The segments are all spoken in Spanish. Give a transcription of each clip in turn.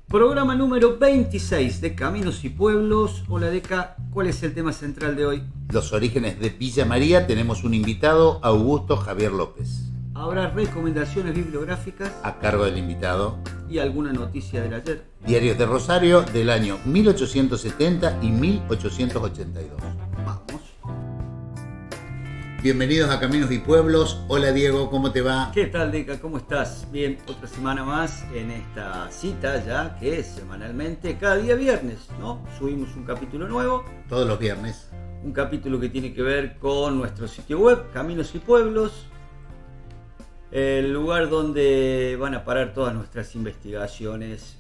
Programa número 26 de Caminos y Pueblos. Hola Deca, ¿cuál es el tema central de hoy? Los orígenes de Villa María. Tenemos un invitado, Augusto Javier López, Habrá recomendaciones bibliográficas a cargo del invitado. y alguna noticia del ayer. Diarios de Rosario del año 1870 y 1882. Vamos. Bienvenidos a Caminos y Pueblos. Hola Diego, ¿cómo te va? ¿Qué tal Deca? ¿Cómo estás? Bien, otra semana más en esta cita ya que es semanalmente, cada día viernes, ¿no? Subimos un capítulo nuevo. Todos los viernes. Un capítulo que tiene que ver con nuestro sitio web, Caminos y Pueblos. El lugar donde van a parar todas nuestras investigaciones,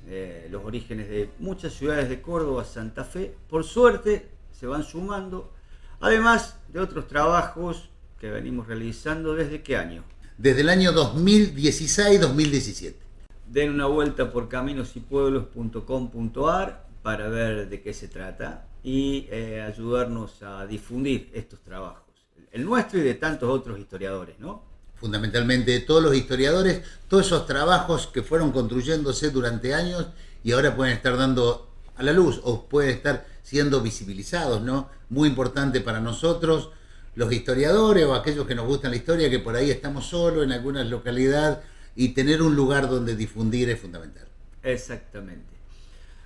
los orígenes de muchas ciudades de Córdoba, Santa Fe. Por suerte se van sumando, además de otros trabajos que venimos realizando. ¿Desde qué año? Desde el año 2016-2017. Den una vuelta por caminosypueblos.com.ar para ver de qué se trata y ayudarnos a difundir estos trabajos, el nuestro y de tantos otros historiadores, ¿no? Fundamentalmente todos los historiadores, todos esos trabajos que fueron construyéndose durante años y ahora pueden estar dando a la luz o pueden estar siendo visibilizados, ¿no? Muy importante para nosotros, los historiadores o aquellos que nos gustan la historia, que por ahí estamos solos en alguna localidad, y tener un lugar donde difundir es fundamental. Exactamente.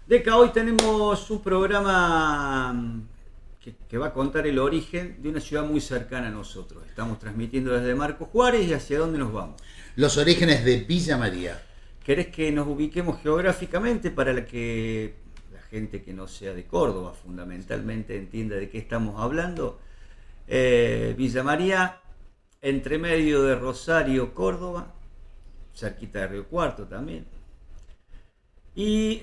Deca, hoy tenemos un programa que va a contar el origen de una ciudad muy cercana a nosotros. Estamos transmitiendo desde Marcos Juárez. ¿Y hacia dónde nos vamos? Los orígenes de Villa María. ¿Querés que nos ubiquemos geográficamente para que la gente que no sea de Córdoba fundamentalmente entienda de qué estamos hablando? Villa María, entre medio de Rosario, Córdoba, cerquita de Río Cuarto también. Y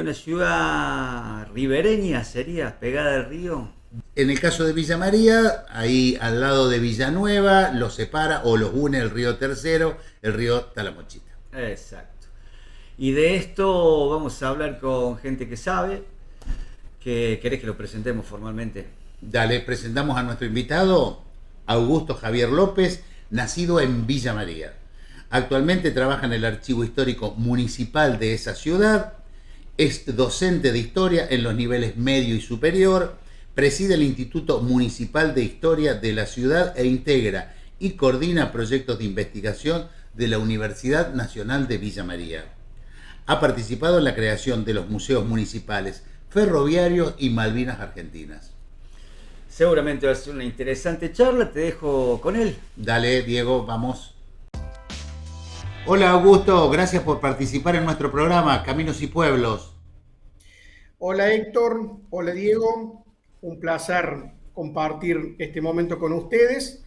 una ciudad ribereña sería, pegada al río. En el caso de Villa María, ahí al lado de Villanueva, los separa o los une el río Tercero, el río Talamochita. Exacto. Y de esto vamos a hablar con gente que sabe. ¿Querés que lo presentemos formalmente? Dale, presentamos a nuestro invitado, Augusto Javier López, nacido en Villa María. Actualmente trabaja en el Archivo Histórico Municipal de esa ciudad, es docente de historia en los niveles medio y superior, preside el Instituto Municipal de Historia de la ciudad e integra y coordina proyectos de investigación de la Universidad Nacional de Villa María. Ha participado en la creación de los museos municipales, ferroviarios y Malvinas Argentinas. Seguramente va a ser una interesante charla, te dejo con él. Dale, Diego, vamos. Hola Augusto, gracias por participar en nuestro programa Caminos y Pueblos. Hola Héctor, hola Diego, un placer compartir este momento con ustedes,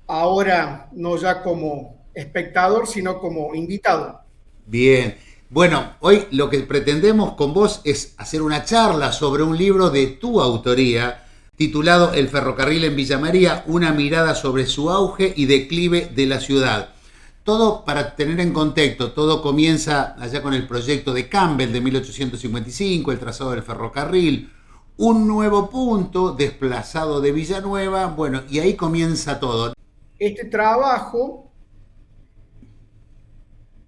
ahora no ya como espectador, sino como invitado. Bien, bueno, hoy lo que pretendemos con vos es hacer una charla sobre un libro de tu autoría, titulado El ferrocarril en Villa María, una mirada sobre su auge y declive de la ciudad. Todo para tener en contexto, todo comienza allá con el proyecto de Campbell de 1855, el trazado del ferrocarril, un nuevo punto desplazado de Villanueva, bueno, y ahí comienza todo. Este trabajo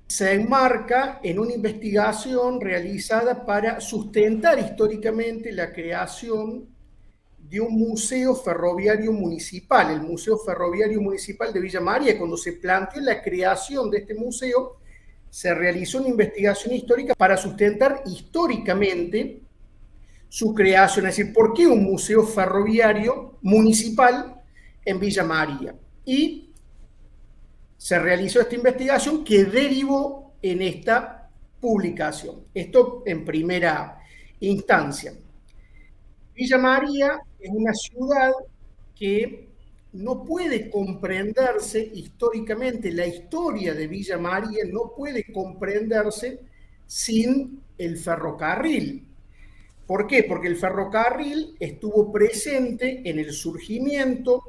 se enmarca en una investigación realizada para sustentar históricamente la creación de un museo ferroviario municipal, el Museo Ferroviario Municipal de Villa María. Cuando se planteó la creación de este museo, se realizó una investigación histórica para sustentar históricamente su creación, es decir, ¿por qué un museo ferroviario municipal en Villa María? Y se realizó esta investigación que derivó en esta publicación. Esto en primera instancia. Villa María es una ciudad que no puede comprenderse históricamente, la historia de Villa María no puede comprenderse sin el ferrocarril. ¿Por qué? Porque el ferrocarril estuvo presente en el surgimiento,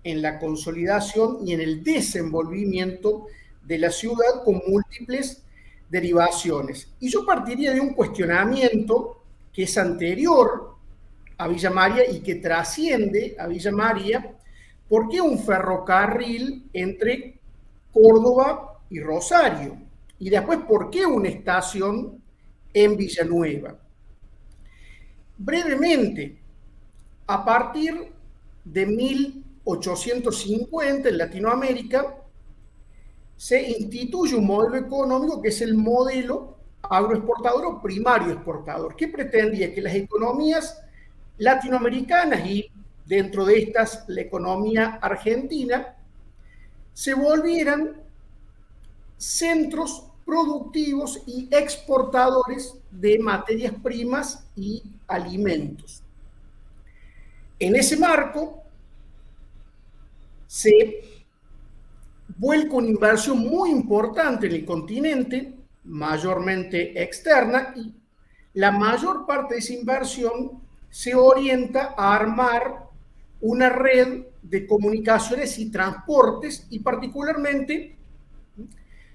en la consolidación y en el desenvolvimiento de la ciudad con múltiples derivaciones. Y yo partiría de un cuestionamiento que es anterior a Villa María y que trasciende a Villa María. ¿Por qué un ferrocarril entre Córdoba y Rosario? Y después, ¿por qué una estación en Villanueva. Brevemente, a partir de 1850 en Latinoamérica se instituye un modelo económico que es el modelo agroexportador o primario exportador, que pretendía que las economías latinoamericanas y dentro de estas la economía argentina se volvieran centros productivos y exportadores de materias primas y alimentos. En ese marco se vuelca una inversión muy importante en el continente, mayormente externa, y la mayor parte de esa inversión se orienta a armar una red de comunicaciones y transportes, y particularmente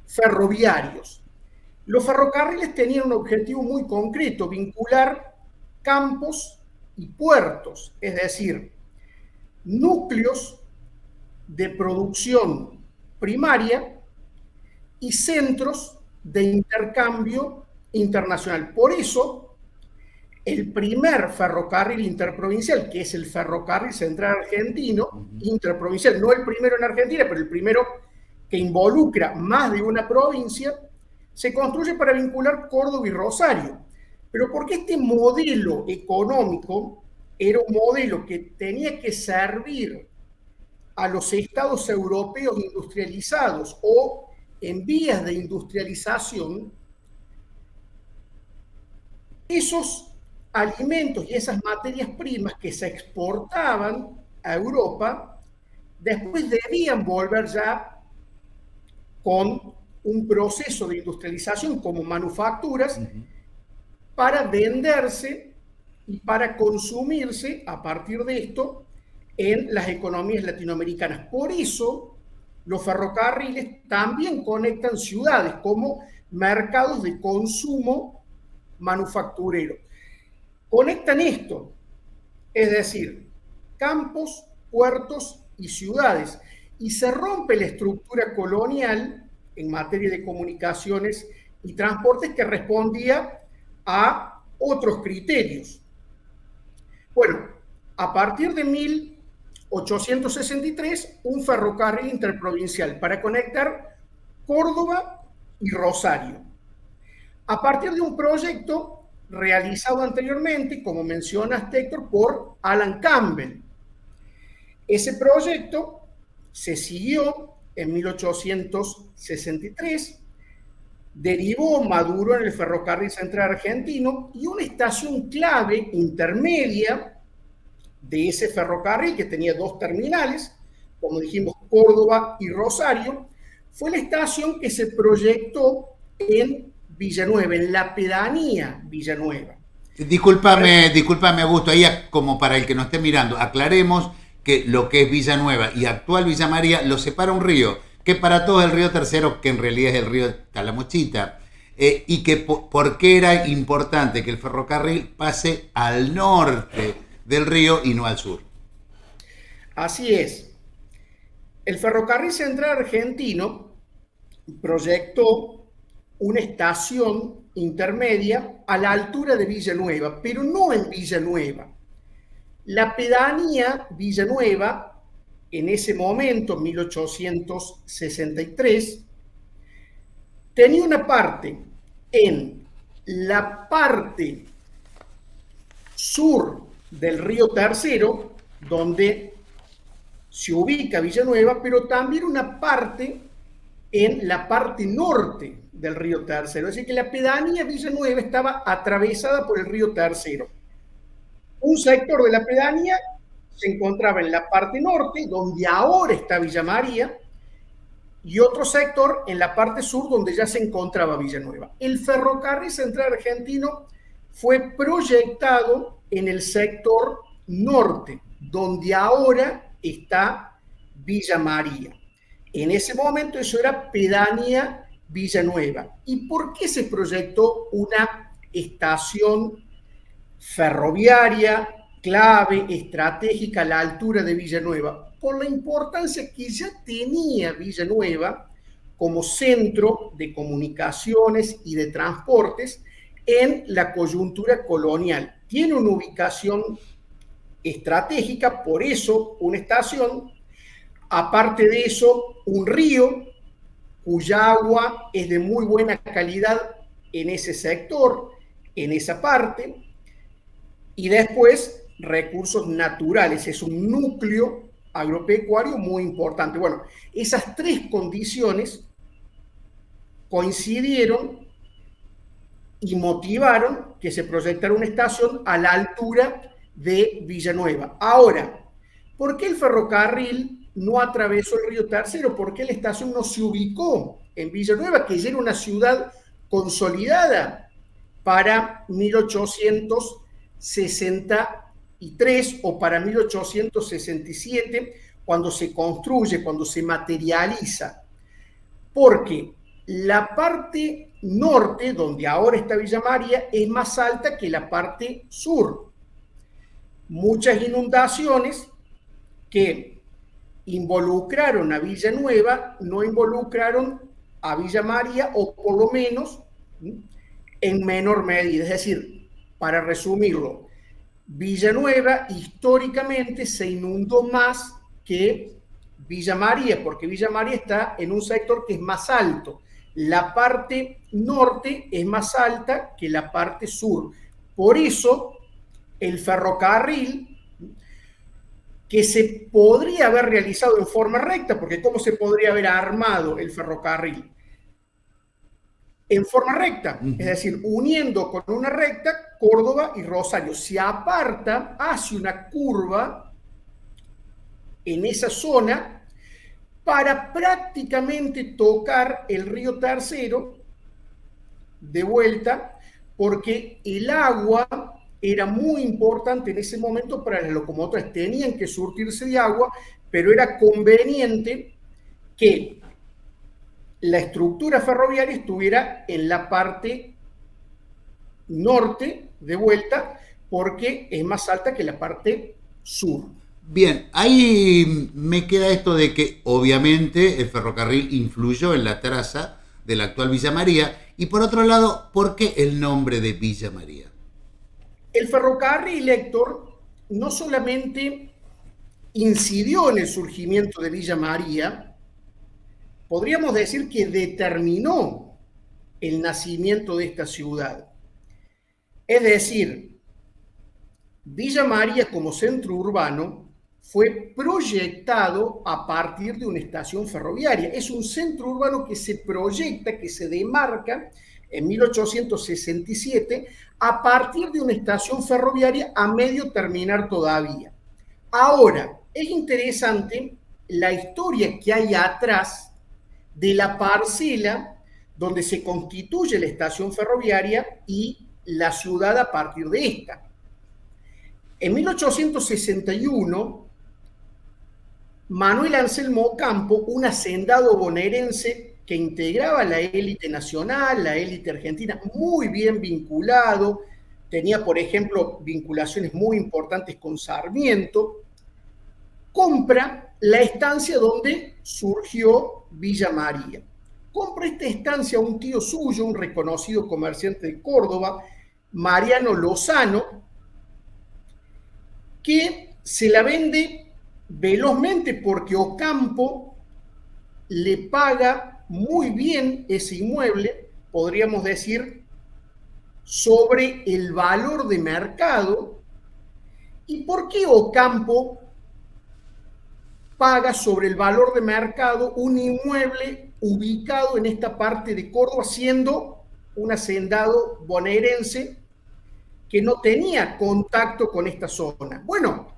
ferroviarios. Los ferrocarriles tenían un objetivo muy concreto: vincular campos y puertos, es decir, núcleos de producción primaria y centros de intercambio internacional. Por eso, el primer ferrocarril interprovincial, que es el Ferrocarril Central Argentino, interprovincial, no el primero en Argentina, pero el primero que involucra más de una provincia, se construye para vincular Córdoba y Rosario. Pero porque este modelo económico era un modelo que tenía que servir a los estados europeos industrializados o en vías de industrialización, esos alimentos y esas materias primas que se exportaban a Europa, después debían volver ya con un proceso de industrialización como manufacturas para venderse y para consumirse a partir de esto en las economías latinoamericanas. Por eso los ferrocarriles también conectan ciudades como mercados de consumo manufacturero. Conectan esto, es decir, campos, puertos y ciudades, y se rompe la estructura colonial en materia de comunicaciones y transportes que respondía a otros criterios. Bueno, a partir de 1863, un ferrocarril interprovincial para conectar Córdoba y Rosario. A partir de un proyecto realizado anteriormente, como mencionaste, Héctor, por Alan Campbell. Ese proyecto se siguió en 1863, derivó, maduró en el Ferrocarril Central Argentino, y una estación clave intermedia de ese ferrocarril, que tenía dos terminales, como dijimos, Córdoba y Rosario, fue la estación que se proyectó en Villanueva, en la pedanía Villanueva. Discúlpame, Augusto, ahí como para el que nos esté mirando, aclaremos que lo que es Villanueva y actual Villa María lo separa un río, que para todos es el río Tercero, que en realidad es el río Calamuchita, y que por qué era importante que el ferrocarril pase al norte del río y no al sur. Así es. El Ferrocarril Central Argentino proyectó una estación intermedia a la altura de Villanueva, pero no en Villanueva. La pedanía Villanueva, en ese momento, 1863, tenía una parte en la parte sur del río Tercero, donde se ubica Villanueva, pero también una parte en la parte norte del río Tercero. Es decir, que la pedanía Villanueva estaba atravesada por el río Tercero. Un sector de la pedanía se encontraba en la parte norte, donde ahora está Villa María, y otro sector en la parte sur, donde ya se encontraba Villanueva. El Ferrocarril Central Argentino fue proyectado en el sector norte, donde ahora está Villa María. En ese momento eso era pedanía Villanueva. ¿Y por qué se proyectó una estación ferroviaria clave, estratégica, a la altura de Villanueva? Por la importancia que ya tenía Villanueva como centro de comunicaciones y de transportes en la coyuntura colonial. Tiene una ubicación estratégica, por eso una estación. Aparte de eso, un río cuya agua es de muy buena calidad en ese sector, en esa parte. Y después, recursos naturales. Es un núcleo agropecuario muy importante. Bueno, esas tres condiciones coincidieron y motivaron que se proyectara una estación a la altura de Villanueva. Ahora, ¿por qué el ferrocarril no atravesó el río Tercero? ¿Por qué la estación no se ubicó en Villanueva, que ya era una ciudad consolidada para 1863 o para 1867, cuando se construye, cuando se materializa? Porque la parte norte, donde ahora está Villa María, es más alta que la parte sur. Muchas inundaciones que involucraron a Villanueva no involucraron a Villa María, o por lo menos en menor medida. Es decir, para resumirlo, Villanueva históricamente se inundó más que Villa María, porque Villa María está en un sector que es más alto. La parte norte es más alta que la parte sur. Por eso, el ferrocarril, que se podría haber realizado en forma recta, porque ¿cómo se podría haber armado el ferrocarril? En forma recta, es decir, uniendo con una recta Córdoba y Rosario. Se aparta, hace una curva en esa zona para prácticamente tocar el río Tercero de vuelta, porque el agua era muy importante en ese momento para las locomotoras. Tenían que surtirse de agua, pero era conveniente que la estructura ferroviaria estuviera en la parte norte de vuelta, porque es más alta que la parte sur. Bien, ahí me queda esto de que obviamente el ferrocarril influyó en la traza de la actual Villa María, y por otro lado, ¿por qué el nombre de Villa María? El ferrocarril, Héctor, no solamente incidió en el surgimiento de Villa María, podríamos decir que determinó el nacimiento de esta ciudad. Es decir, Villa María como centro urbano fue proyectado a partir de una estación ferroviaria. Es un centro urbano que se proyecta, que se demarca en 1867 a partir de una estación ferroviaria a medio terminar todavía. Ahora, es interesante la historia que hay atrás de la parcela donde se constituye la estación ferroviaria y la ciudad a partir de esta. En 1861, Manuel Anselmo Ocampo, un hacendado bonaerense que integraba la élite nacional, la élite argentina, muy bien vinculado, tenía, por ejemplo, vinculaciones muy importantes con Sarmiento, compra la estancia donde surgió Villa María. Compra esta estancia a un tío suyo, un reconocido comerciante de Córdoba, Mariano Lozano, que se la vende velozmente porque Ocampo le paga muy bien ese inmueble, podríamos decir, sobre el valor de mercado. ¿Y por qué Ocampo paga sobre el valor de mercado un inmueble ubicado en esta parte de Córdoba, siendo un hacendado bonaerense que no tenía contacto con esta zona? Bueno,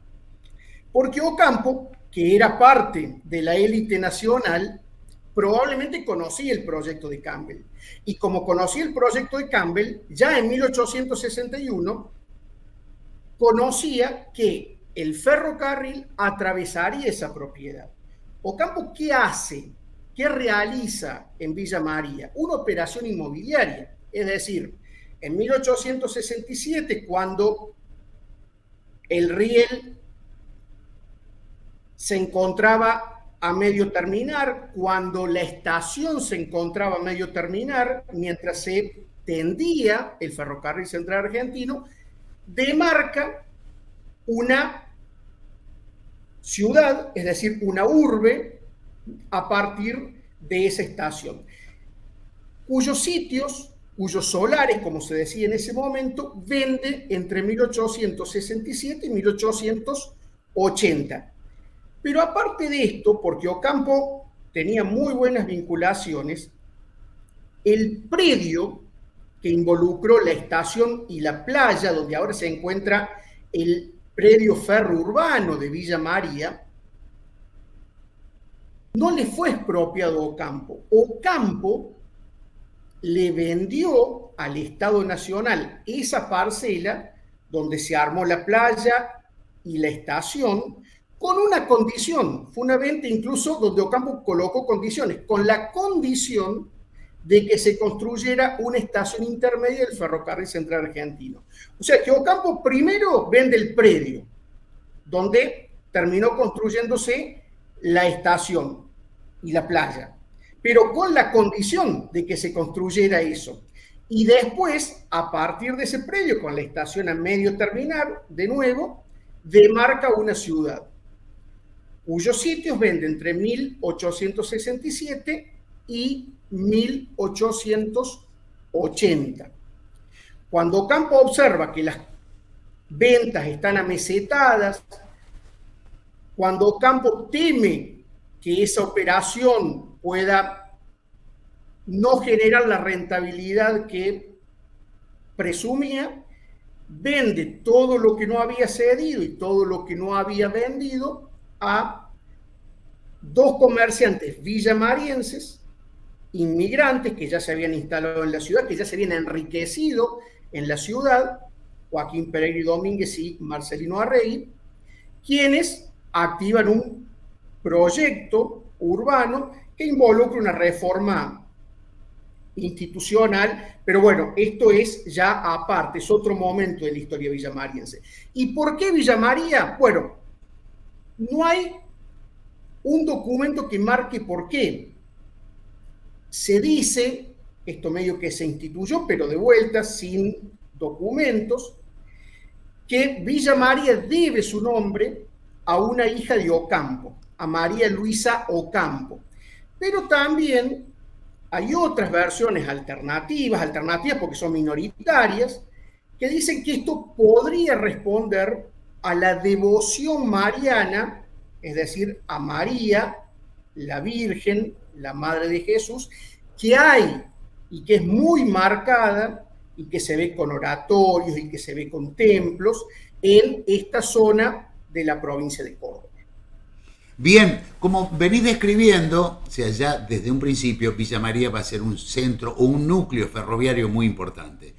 porque Ocampo, que era parte de la élite nacional, probablemente conocía el proyecto de Campbell. Y como conocía el proyecto de Campbell, ya en 1861 conocía que el ferrocarril atravesaría esa propiedad. Ocampo, ¿qué hace? ¿Qué realiza en Villa María? Una operación inmobiliaria. Es decir, en 1867, cuando el riel se encontraba a medio terminar, cuando la estación se encontraba a medio terminar, mientras se extendía el ferrocarril central argentino, demarca una ciudad, es decir, una urbe, a partir de esa estación, cuyos sitios, cuyos solares, como se decía en ese momento, vende entre 1867 y 1880. Pero aparte de esto, porque Ocampo tenía muy buenas vinculaciones, el predio que involucró la estación y la playa, donde ahora se encuentra el predio ferrourbano de Villa María, no le fue expropiado a Ocampo. Ocampo le vendió al Estado Nacional esa parcela donde se armó la playa y la estación, con una condición. Fue una venta incluso donde Ocampo colocó condiciones, con la condición de que se construyera una estación intermedia del ferrocarril central argentino. O sea que Ocampo primero vende el predio, donde terminó construyéndose la estación y la playa, pero con la condición de que se construyera eso. Y después, a partir de ese predio, con la estación a medio terminar, de nuevo, demarca una ciudad, cuyos sitios vende entre 1867 y 1880. Cuando Ocampo observa que las ventas están amesetadas, cuando Ocampo teme que esa operación pueda no generar la rentabilidad que presumía, vende todo lo que no había cedido y todo lo que no había vendido a dos comerciantes villamarienses, inmigrantes que ya se habían instalado en la ciudad, que ya se habían enriquecido en la ciudad, Joaquín Pereira Domínguez y Marcelino Arregui, quienes activan un proyecto urbano que involucra una reforma institucional, pero bueno, esto es ya aparte, es otro momento de la historia villamariense. ¿Y por qué Villa María? Bueno, no hay un documento que marque por qué. Se dice, esto medio que se instituyó, pero de vuelta, sin documentos, que Villa María debe su nombre a una hija de Ocampo, a María Luisa Ocampo. Pero también hay otras versiones alternativas porque son minoritarias, que dicen que esto podría responder a la devoción mariana, es decir, a María, la Virgen, la Madre de Jesús, que hay y que es muy marcada y que se ve con oratorios y que se ve con templos en esta zona de la provincia de Córdoba. Bien, como venís describiendo, o sea, ya desde un principio Villa María va a ser un centro o un núcleo ferroviario muy importante.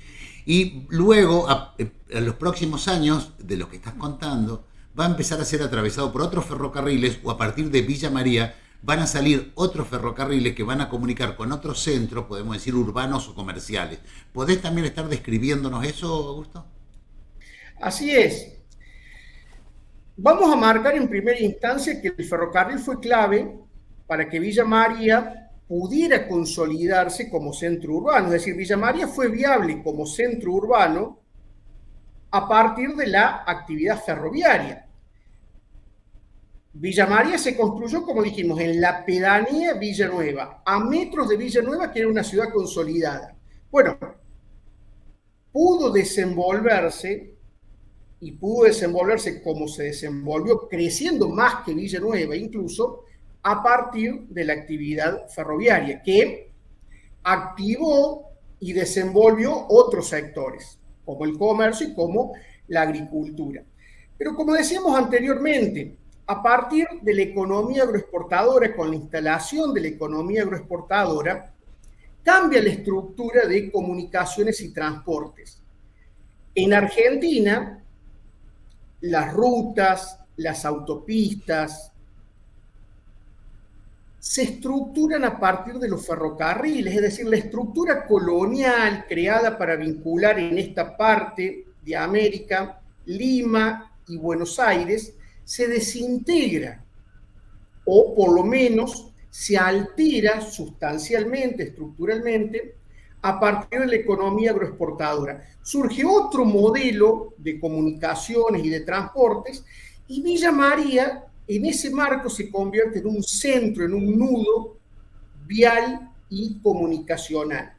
Y luego, a los próximos años, de lo que estás contando, va a empezar a ser atravesado por otros ferrocarriles, o a partir de Villa María van a salir otros ferrocarriles que van a comunicar con otros centros, podemos decir urbanos o comerciales. ¿Podés también estar describiéndonos eso, Augusto? Así es. Vamos a marcar en primera instancia que el ferrocarril fue clave para que Villa María pudiera consolidarse como centro urbano. Es decir, Villa María fue viable como centro urbano a partir de la actividad ferroviaria. Villa María se construyó, como dijimos, en la pedanía Villanueva, a metros de Villanueva, que era una ciudad consolidada. Bueno, pudo desenvolverse como se desenvolvió, creciendo más que Villanueva incluso, a partir de la actividad ferroviaria, que activó y desenvolvió otros sectores, como el comercio y como la agricultura. Pero como decíamos anteriormente, a partir de la economía agroexportadora, con la instalación de la economía agroexportadora, cambia la estructura de comunicaciones y transportes. En Argentina, las rutas, las autopistas, se estructuran a partir de los ferrocarriles, es decir, la estructura colonial creada para vincular en esta parte de América, Lima y Buenos Aires, se desintegra, o por lo menos se altera sustancialmente, estructuralmente, a partir de la economía agroexportadora. Surge otro modelo de comunicaciones y de transportes, y Villa María en ese marco se convierte en un centro, en un nudo vial y comunicacional.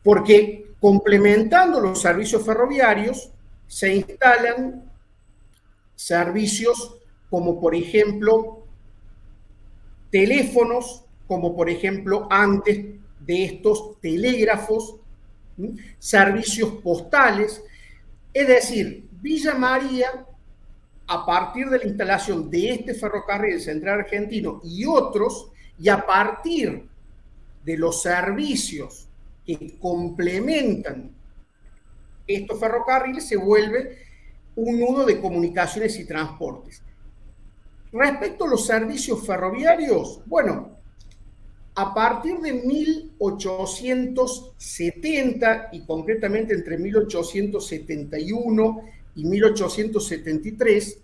Porque complementando los servicios ferroviarios, se instalan servicios como, por ejemplo, teléfonos, como por ejemplo antes de estos telégrafos, servicios postales. Es decir, Villa María, a partir de la instalación de este ferrocarril central argentino y otros, y a partir de los servicios que complementan estos ferrocarriles, se vuelve un nudo de comunicaciones y transportes. Respecto a los servicios ferroviarios, bueno, a partir de 1870 y concretamente entre 1871 y 1873,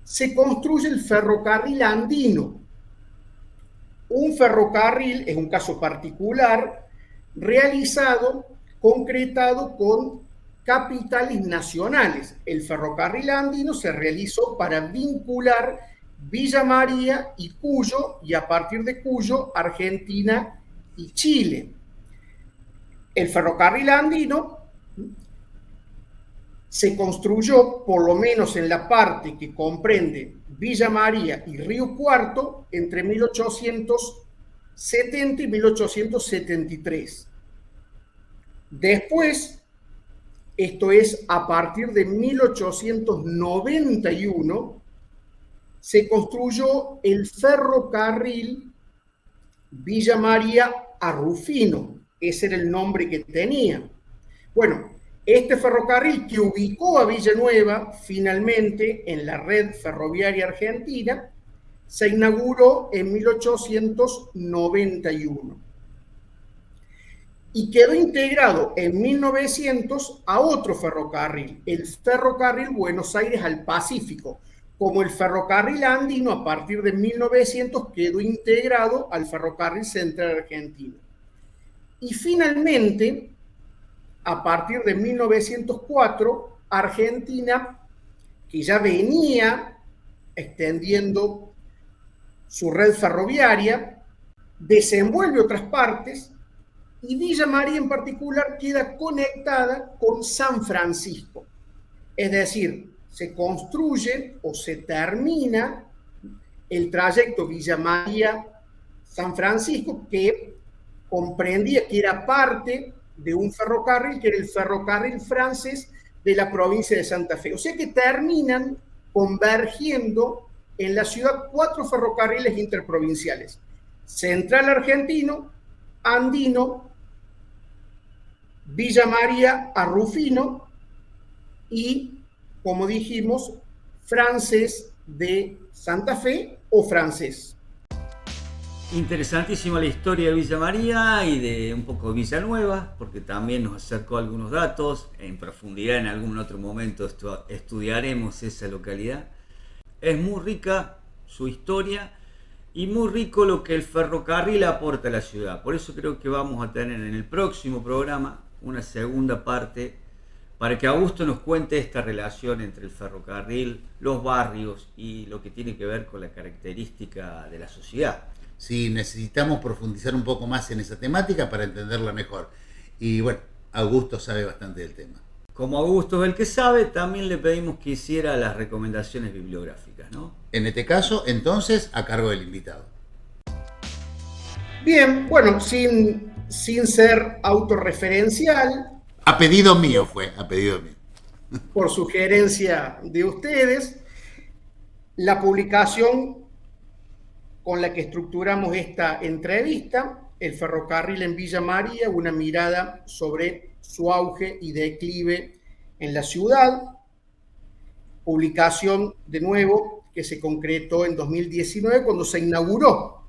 se construye el ferrocarril andino. Un ferrocarril, es un caso particular, realizado, concretado con capitales nacionales. El ferrocarril andino se realizó para vincular Villa María y Cuyo, y a partir de Cuyo, Argentina y Chile. El ferrocarril andino se construyó, por lo menos en la parte que comprende Villa María y Río Cuarto, entre 1870 y 1873. Después, esto es a partir de 1891, se construyó el ferrocarril Villa María a Rufino. Ese era el nombre que tenía. Bueno, este ferrocarril que ubicó a Villanueva finalmente en la red ferroviaria argentina se inauguró en 1891 y quedó integrado en 1900 a otro ferrocarril, el ferrocarril Buenos Aires al Pacífico. Como el ferrocarril andino, a partir de 1900 quedó integrado al ferrocarril central argentino. Y finalmente, a partir de 1904, Argentina, que ya venía extendiendo su red ferroviaria, desenvuelve otras partes, y Villa María en particular queda conectada con San Francisco. Es decir, se construye o se termina el trayecto Villa María-San Francisco, que comprendía que era parte de un ferrocarril, que era el ferrocarril francés de la provincia de Santa Fe. O sea que terminan convergiendo en la ciudad 4 ferrocarriles interprovinciales: Central Argentino, Andino, Villa María a Rufino y, como dijimos, Francés de Santa Fe o Francés. Interesantísima la historia de Villa María y de un poco de Villanueva, porque también nos acercó algunos datos. En profundidad en algún otro momento estudiaremos esa localidad. Es muy rica su historia y muy rico lo que el ferrocarril aporta a la ciudad. Por eso creo que vamos a tener en el próximo programa una segunda parte para que Augusto nos cuente esta relación entre el ferrocarril, los barrios y lo que tiene que ver con la característica de la sociedad. Sí, necesitamos profundizar un poco más en esa temática para entenderla mejor. Y bueno, Augusto sabe bastante del tema. Como Augusto es el que sabe, también le pedimos que hiciera las recomendaciones bibliográficas, ¿no? En este caso, entonces, a cargo del invitado. Bien, bueno, sin ser autorreferencial. A pedido mío fue, a pedido mío. Por sugerencia de ustedes, la publicación con la que estructuramos esta entrevista, El ferrocarril en Villa María, una mirada sobre su auge y declive en la ciudad. Publicación, de nuevo, que se concretó en 2019 cuando se inauguró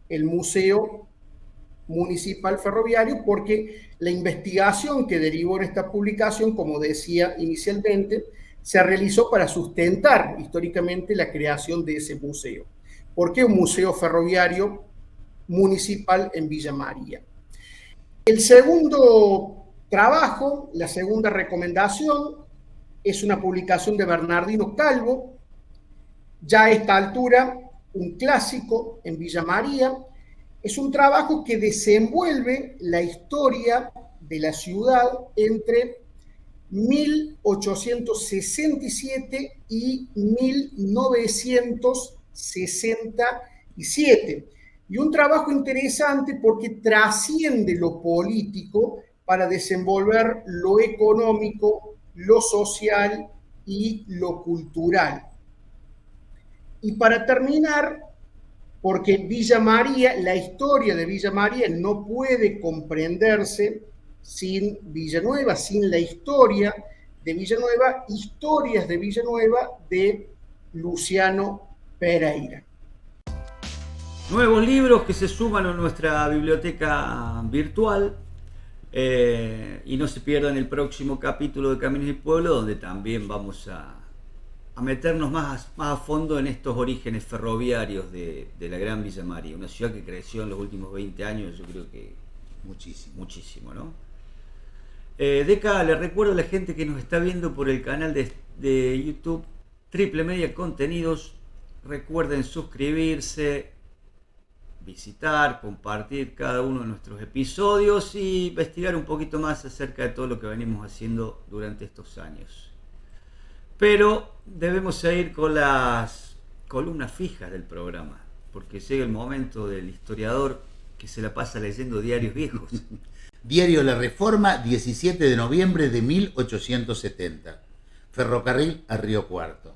el Museo Municipal Ferroviario, porque la investigación que derivó en esta publicación, como decía inicialmente, se realizó para sustentar históricamente la creación de ese museo. ¿Por qué un museo ferroviario municipal en Villa María? El segundo trabajo, la segunda recomendación, es una publicación de Bernardino Calvo, ya a esta altura un clásico en Villa María. Es un trabajo que desenvuelve la historia de la ciudad entre 1867 y 1967. Y un trabajo interesante porque trasciende lo político para desenvolver lo económico, lo social y lo cultural. Y para terminar, porque Villa María, la historia de Villa María no puede comprenderse sin Villanueva, sin la historia de Villanueva, Historias de Villanueva de Luciano Pereira. Nuevos libros que se suman a nuestra biblioteca virtual. Y no se pierdan el próximo capítulo de Caminos y Pueblo, donde también vamos a meternos más a fondo en estos orígenes ferroviarios de la Gran Villa María, una ciudad que creció en los últimos 20 años, yo creo que muchísimo, ¿no? Deca, le recuerdo a la gente que nos está viendo por el canal de YouTube Triple Media Contenidos, recuerden suscribirse, visitar, compartir cada uno de nuestros episodios y investigar un poquito más acerca de todo lo que venimos haciendo durante estos años. Pero debemos ir con las columnas fijas del programa, porque llega el momento del historiador que se la pasa leyendo diarios viejos. Diario La Reforma, 17 de noviembre de 1870. Ferrocarril a Río Cuarto.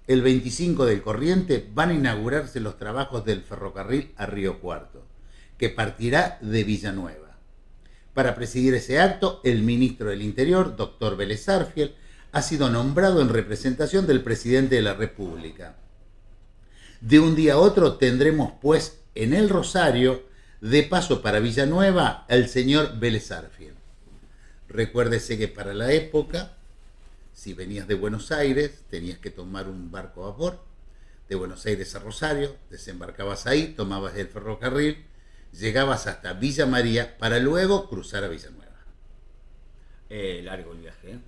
El 25 del corriente van a inaugurarse los trabajos del ferrocarril a Río Cuarto, que partirá de Villanueva. Para presidir ese acto, el ministro del Interior, doctor Vélez Sarsfield, ha sido nombrado en representación del presidente de la República. De un día a otro tendremos, pues, en el Rosario, de paso para Villanueva, el señor Vélez Sarsfield. Recuérdese que para la época, si venías de Buenos Aires, tenías que tomar un barco a vapor, de Buenos Aires a Rosario, desembarcabas ahí, tomabas el ferrocarril, llegabas hasta Villa María para luego cruzar a Villanueva. Largo el viaje, ¿eh?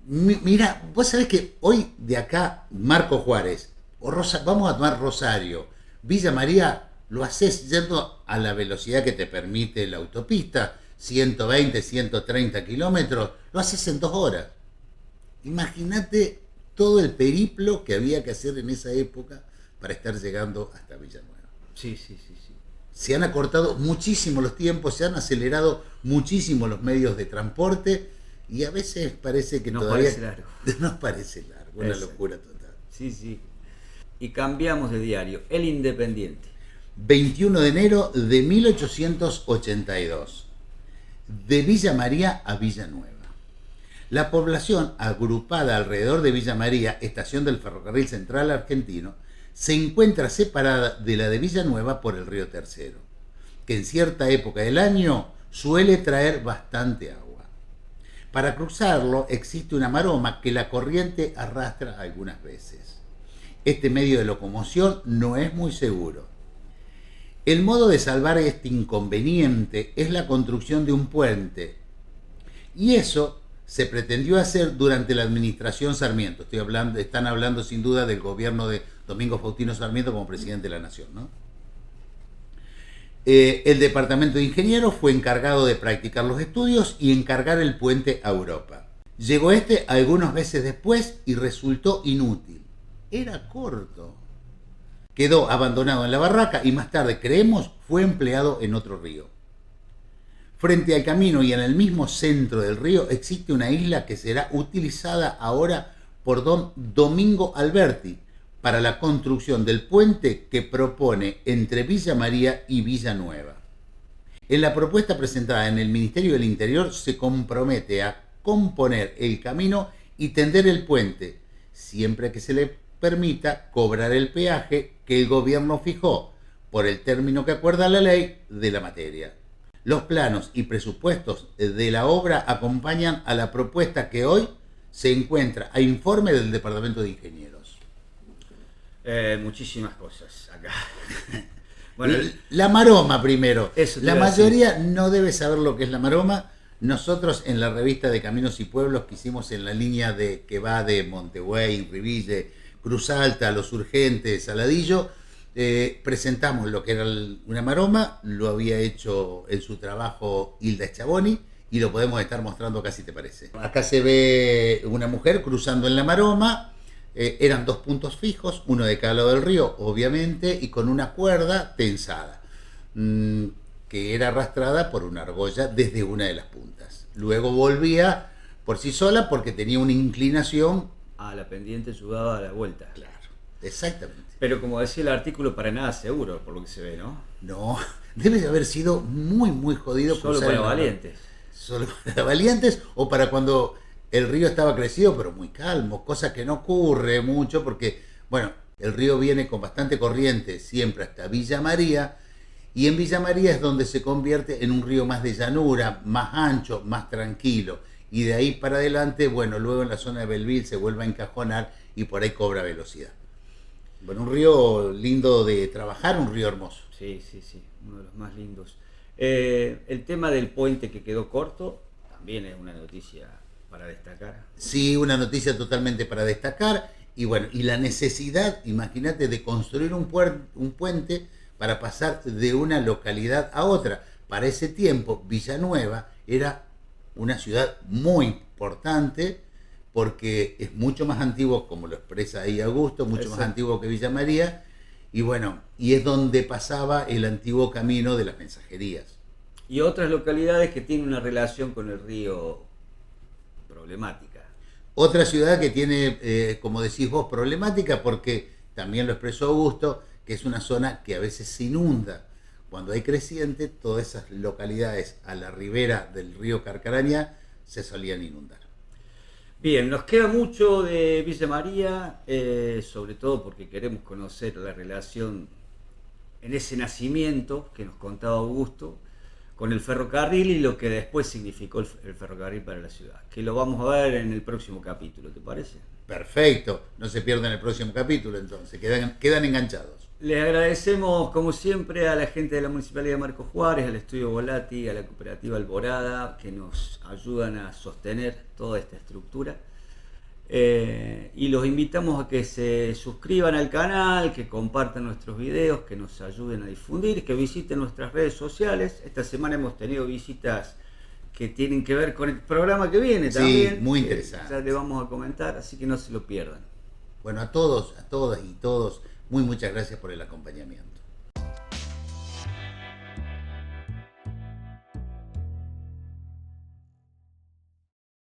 Mira, vos sabés que hoy de acá, Marco Juárez, vamos a tomar Rosario, Villa María, lo haces yendo a la velocidad que te permite la autopista, 120, 130 kilómetros, lo haces en 2 horas. Imagínate todo el periplo que había que hacer en esa época para estar llegando hasta Villanueva. Sí. Se han acortado muchísimo los tiempos, se han acelerado muchísimo los medios de transporte y a veces parece que todavía parece largo. Nos parece largo, una locura total. Sí. Y cambiamos de diario, El Independiente. 21 de enero de 1882. De Villa María a Villanueva. La población agrupada alrededor de Villa María, estación del Ferrocarril Central Argentino, se encuentra separada de la de Villanueva por el río Tercero, que en cierta época del año suele traer bastante agua. Para cruzarlo existe una maroma que la corriente arrastra algunas veces. Este medio de locomoción no es muy seguro. El modo de salvar este inconveniente es la construcción de un puente, y eso se pretendió hacer durante la administración Sarmiento. Están hablando sin duda del gobierno de Domingo Faustino Sarmiento como presidente de la Nación, ¿no? El departamento de ingenieros fue encargado de practicar los estudios y encargar el puente a Europa. Llegó algunos meses después y resultó inútil. Era corto. Quedó abandonado en la barraca y más tarde, creemos, fue empleado en otro río. Frente al camino y en el mismo centro del río existe una isla que será utilizada ahora por don Domingo Alberti para la construcción del puente que propone entre Villa María y Villanueva. En la propuesta presentada en el Ministerio del Interior se compromete a componer el camino y tender el puente, siempre que se le permita cobrar el peaje que el gobierno fijó por el término que acuerda la ley de la materia. Los planos y presupuestos de la obra acompañan a la propuesta que hoy se encuentra a informe del Departamento de Ingenieros. Muchísimas cosas acá. Bueno, la maroma primero. Eso te La iba a mayoría no debe saber lo que es la maroma. Nosotros en la revista de Caminos y Pueblos que hicimos en la línea que va de Montevideo, Riville, Cruz Alta, Los Urgentes, Saladillo, presentamos lo que era una maroma, lo había hecho en su trabajo Hilda Schiavoni y lo podemos estar mostrando acá si te parece. Acá se ve una mujer cruzando en la maroma, eran 2 puntos fijos, uno de cada lado del río, obviamente, y con una cuerda tensada, que era arrastrada por una argolla desde una de las puntas. Luego volvía por sí sola porque tenía una inclinación. La pendiente ayudaba a la vuelta. Claro, exactamente. Pero como decía el artículo, para nada seguro, por lo que se ve, ¿no? No, debe de haber sido muy, muy jodido. Solo para valientes. Solo para valientes o para cuando el río estaba crecido, pero muy calmo, cosa que no ocurre mucho porque, bueno, el río viene con bastante corriente siempre hasta Villa María, y en Villa María es donde se convierte en un río más de llanura, más ancho, más tranquilo, y de ahí para adelante, bueno, luego en la zona de Belleville se vuelve a encajonar y por ahí cobra velocidad. Bueno, un río lindo de trabajar, un río hermoso. Sí, uno de los más lindos. El tema del puente que quedó corto también es una noticia para destacar. Sí, una noticia totalmente para destacar. Y bueno, y la necesidad, imagínate, de construir un puente para pasar de una localidad a otra. Para ese tiempo, Villanueva era una ciudad muy importante porque es mucho más antiguo, como lo expresa ahí Augusto, mucho más antiguo que Villa María, y bueno, y es donde pasaba el antiguo camino de las mensajerías. Y otras localidades que tienen una relación con el río problemática. Otra ciudad que tiene, como decís vos, problemática porque también lo expresó Augusto, que es una zona que a veces se inunda. Cuando hay creciente, todas esas localidades a la ribera del río Carcarañá se solían inundar. Bien, nos queda mucho de Villa María, sobre todo porque queremos conocer la relación en ese nacimiento que nos contaba Augusto con el ferrocarril y lo que después significó el ferrocarril para la ciudad, que lo vamos a ver en el próximo capítulo, ¿te parece? Perfecto, no se pierdan el próximo capítulo entonces, quedan enganchados. Les agradecemos como siempre a la gente de la Municipalidad de Marcos Juárez, al Estudio Volati, a la Cooperativa Alborada, que nos ayudan a sostener toda esta estructura. Y los invitamos a que se suscriban al canal, que compartan nuestros videos, que nos ayuden a difundir, que visiten nuestras redes sociales. Esta semana hemos tenido visitas que tienen que ver con el programa que viene también. Sí, muy interesante. Ya le vamos a comentar, así que no se lo pierdan. Bueno, a todos, a todas y todos, muchas gracias por el acompañamiento.